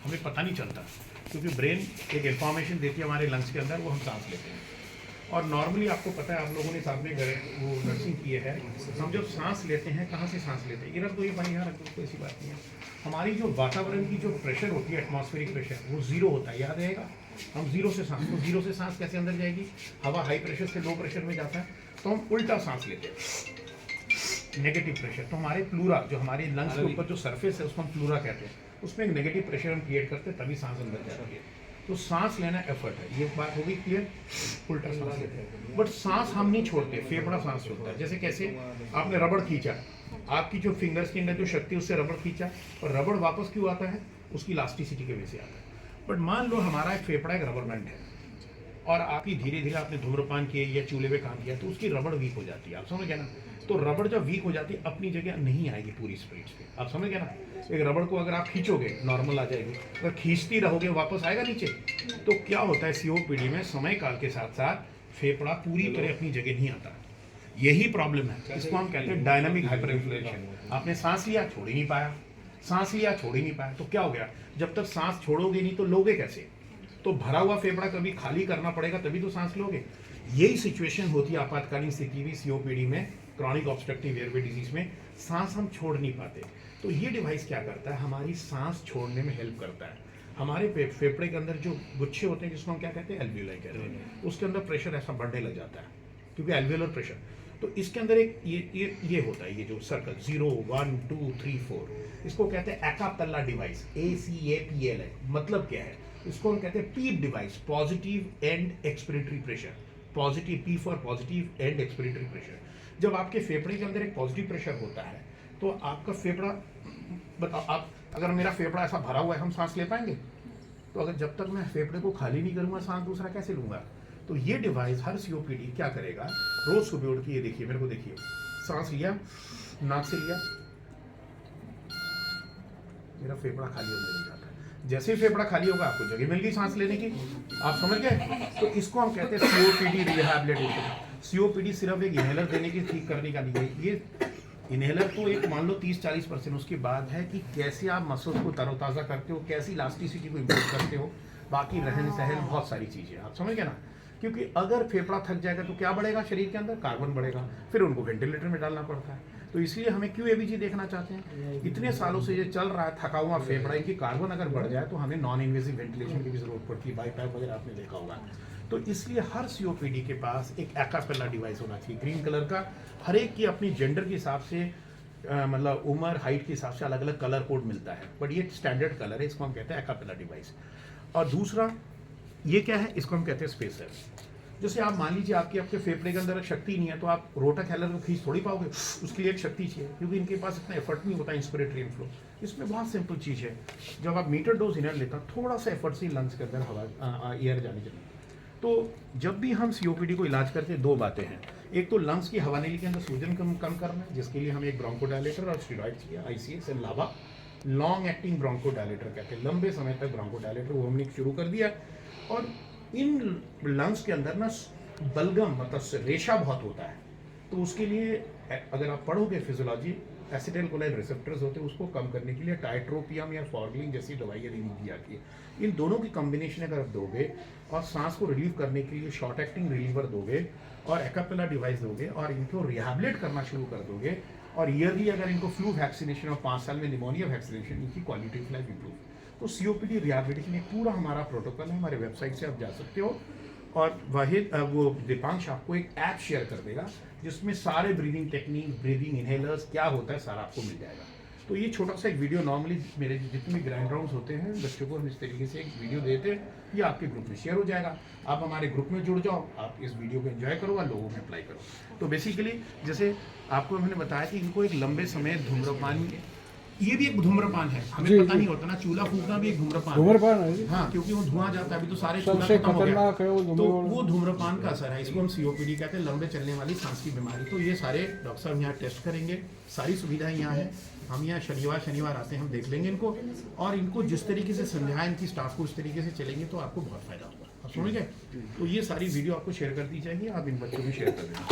हमें पता नहीं चलता, क्योंकि ब्रेन एक इन्फॉर्मेशन देती है हमारे लंग्स के अंदर, वो हम सांस लेते हैं। और नॉर्मली आपको पता है, आप लोगों ने साथ में वो नर्सिंग की है, हम जब सांस लेते हैं कहाँ से सांस लेते हैं, इधर तो ये पानी यहाँ रख दो, कोई ऐसी बात नहीं है। हमारी जो वातावरण की जो प्रेशर होती है, एटमॉस्फेरिक प्रेशर, वो जीरो होता है, याद रहेगा। हम जीरो से सांस कैसे अंदर जाएगी, हवा हाई प्रेशर से लो प्रेशर में जाता है, तो हम उल्टा सांस लेते हैं, नेगेटिव प्रेशर। तो हमारे प्लूरा, जो हमारे लंग्स के ऊपर जो सरफेस है उसको हम प्लूरा कहते हैं, उसमें एक नेगेटिव प्रेशर हम क्रिएट करते हैं, तभी सांस अंदर जाती है। तो सांस लेना एफर्ट है, ये बात हो गई क्लियर। उल्टा सांस लेते हैं, बट सांस हम नहीं छोड़ते, फेफड़ा सांस छोड़ता है। जैसे कैसे, आपने रबड़ खींचा, आपकी जो फिंगर्स के अंदर जो शक्ति, उससे रबड़ खींचा, और रबड़ वापस क्यों आता है, उसकी इलास्टिसिटी की वजह से आता है। बट मान लो हमारा एक फेफड़ा एक रबर बैंड है, और आपकी धीरे धीरे आपने धूम्रपान किए या चूल्हे पे काम किया, तो उसकी रबड़ वीक हो जाती है, आप समझ गए ना। तो रबड़ जब वीक हो जाती है, अपनी जगह नहीं आएगी पूरी स्पीड पे, आप समझ गए ना। एक रबड़ को अगर आप खींचोगे नॉर्मल आ जाएगी, अगर खींचती रहोगे वापस आएगा नीचे। तो क्या होता है, सीओपीडी में समय काल के साथ साथ फेफड़ा पूरी तरह अपनी जगह नहीं आता, यही प्रॉब्लम है। इसको हम कहते हैं डायनामिक हाइपरइन्फ्लेशन। आपने सांस लिया, छोड़ ही नहीं पाया, सांस लिया, छोड़ ही नहीं पाया, तो क्या हो गया, जब तक सांस छोड़ोगे नहीं तो लोगे कैसे। तो भरा हुआ फेफड़ा कभी खाली करना पड़ेगा, तभी तो सांस लोगे। यही सिचुएशन होती है आपातकालीन स्थिति में, सीओपीडी में, क्रॉनिक ऑब्स्ट्रक्टिव एयरवे डिजीज में, सांस हम छोड़ नहीं पाते। तो ये डिवाइस क्या करता है, हमारी सांस छोड़ने में हेल्प करता है। हमारे फेफड़े के अंदर जो गुच्छे होते हैं, जिसको हम क्या कहते हैं, एल्वियोलाई कहते हैं, उसके अंदर प्रेशर ऐसा बढ़ने लग जाता है, क्योंकि एल्वियोलर प्रेशर। तो इसके अंदर एक ये होता है, ये जो सर्कल 0 1 2 3 4, इसको कहते हैं एकापेला डिवाइस, ACAPLA। मतलब क्या है, इसको हम कहते हैं PEEP device, positive end expiratory pressure. Positive, P for positive end expiratory pressure. जब आपके फेफड़े के अंदर एक पॉजिटिव प्रेशर होता है, तो आपका फेफड़ा, बताओ आप, अगर मेरा फेफड़ा ऐसा भरा हुआ है, हम सांस ले पाएंगे। तो अगर जब तक मैं फेफड़े को खाली नहीं करूंगा, सांस दूसरा कैसे लूंगा। तो ये डिवाइस हर सीओपीडी क्या करेगा, रोज सुबह उठ के, ये देखिए, मेरे को देखिए, सांस लिया, नाक से लिया, मेरा फेफड़ा खाली होने लग जाता है। जैसे ही फेफड़ा खाली होगा, आपको जगह मिल गई सांस लेने की, आप समझ गए। तो इसको हम कहते हैं सीओपीडी रिहैबिलिटेशन। सीओपीडी सिर्फ एक इनहेलर देने की, ठीक करने का नहीं है। ये इनहेलर तो एक मान लो 30-40%, उसके बाद है कि कैसे आप मसल्स को तरोताज़ा करते हो, कैसी इलास्टिसिटी को इम्प्रूव करते हो, बाकी रहन सहन बहुत सारी चीज़ें, आप समझ गए ना। क्योंकि अगर फेफड़ा थक जाएगा तो क्या बढ़ेगा शरीर के अंदर, कार्बन बढ़ेगा, फिर उनको वेंटिलेटर में डालना पड़ता है। तो इसलिए हमें QABG देखना चाहते हैं। इतने सालों से ये चल रहा है, थका हुआ फेफड़ा, इनकी कार्बन अगर बढ़ जाए तो हमें नॉन इन्वेसिव वेंटिलेशन की भी जरूरत पड़ती है, बाईपैप वगैरह आपने देखा होगा। तो इसलिए हर सीओपीडी के पास एक एकापेला डिवाइस होना चाहिए, ग्रीन कलर का। हर एक की अपनी जेंडर के हिसाब से, मतलब उम्र, हाइट के हिसाब से अलग अलग कलर कोड मिलता है, बट ये स्टैंडर्ड कलर है, इसको हम कहते हैं एकापेला डिवाइस। और दूसरा ये क्या है, इसको हम कहते हैं स्पेसर। जैसे आप मान लीजिए आपके फेफड़े के अंदर शक्ति नहीं है, तो आप रोटक हेलर को खींच थोड़ी पाओगे, उसके लिए एक शक्ति चाहिए, क्योंकि इनके पास इतना एफर्ट नहीं होता इंस्पिरेटरी इनफ्लो। इसमें बहुत सिंपल चीज़ है, जब आप मीटर डोज इनर लेता, थोड़ा सा एफर्ट से लंग्स के अंदर हवा, एयर जाने चाहिए। तो जब भी हम सीओपीडी को इलाज करते हैं, दो बातें हैं। एक तो लंग्स की हवा नली के अंदर सूजन कम करना है, जिसके लिए हमें एक ब्रोंकोडायलेटर और स्टेरॉइड चाहिए, ICS and lava. Long acting bronchodilator कहते हैं, लंबे समय तक ब्रोंकोडायलेटर वो हमने शुरू कर दिया। और इन लंग्स के अंदर ना बलगम, मतलब रेशा बहुत होता है, तो उसके लिए अगर आप पढ़ोगे फिजियोलॉजी, एसिटाइल कोलाइन रिसेप्टर्स होते हैं, उसको कम करने के लिए टाइट्रोपियम या फॉर्गलिन जैसी दवाइयाँ दी जाती है। इन दोनों की कॉम्बिनेशन अगर आप दोगे और सांस को रिलीव करने के लिए शॉर्ट एक्टिंग रिलीवर दोगे और एकापेला डिवाइस दोगे और इनको रिहैबिलिट करना शुरू कर दोगे, और ईयरली अगर इनको फ्लू वैक्सीनेशन और 5 साल में निमोनिया वैक्सीनेशन, इनकी क्वालिटी ऑफ लाइफ इंप्रूव। तो सीओपीडी रिहैबिलिटेशन एक पूरा हमारा प्रोटोकॉल है, हमारे वेबसाइट से आप जा सकते हो। और वाहिद वो दीपांश आपको एक ऐप शेयर कर देगा, जिसमें सारे ब्रीदिंग टेक्निक, ब्रीदिंग इनहेलर्स क्या होता है, सारा आपको मिल जाएगा। तो ये छोटा सा एक वीडियो, नॉर्मली मेरे जितने भी ग्रैंड राउंड्स होते हैं, बच्चों को हम इस तरीके से एक वीडियो देते हैं, ये आपके ग्रुप में शेयर हो जाएगा। आप हमारे ग्रुप में जुड़ जाओ, आप इस वीडियो को एंजॉय करो और लोगों में अप्लाई करो। तो बेसिकली जैसे आपको हमने बताया कि इनको एक लंबे समय धूम्रपान, ये भी एक धूम्रपान है, हमें पता नहीं होता ना, चूल्हा फूकना भी एक धूम्रपान है। हाँ, क्योंकि वो धुआं जाता है, अभी तो सारे चूल्हा खत्म हो गया, तो वो धूम्रपान का असर है। इसको हम सीओपीडी कहते हैं, लंबे चलने वाली सांस की बीमारी। तो ये सारे डॉक्टर साहब यहाँ टेस्ट करेंगे, सारी सुविधाएं यहाँ है। हम यहाँ शनिवार आते हैं, हम देख लेंगे इनको, और इनको जिस तरीके से समझाएं, इनकी स्टाफ को उस तरीके से चलेंगे तो आपको बहुत फायदा होगा, आप समझ गए। तो ये सारी वीडियो आपको शेयर कर दी जाएगी, आप इन बच्चों में शेयर कर देंगे।